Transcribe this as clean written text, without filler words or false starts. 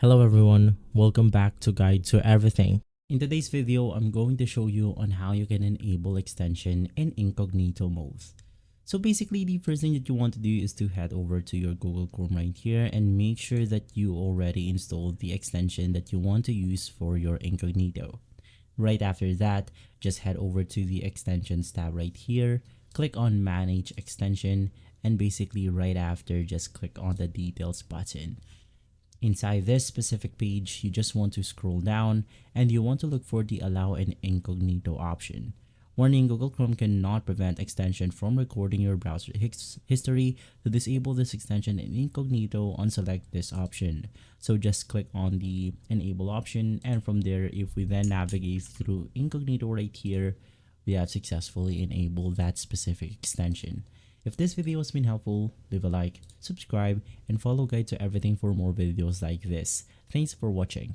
Hello everyone, welcome back to Guide to Everything. In today's video, I'm going to show you on how you can enable extension in incognito mode. So basically, the first thing that you want to do is to head over to your Google Chrome right here and make sure that you already installed the extension that you want to use for your incognito. Right after that, just head over to the extensions tab right here, click on manage extension, and basically right after, just click on the details button. Inside this specific page, you just want to scroll down and you want to look for the allow an incognito option. Warning, Google Chrome cannot prevent extension from recording your browser history. To disable this extension in incognito, unselect this option. So just click on the enable option, and from there, if we then navigate through incognito right here, we have successfully enabled that specific extension. If this video has been helpful, leave a like, subscribe, and follow Guide to Everything for more videos like this. Thanks for watching.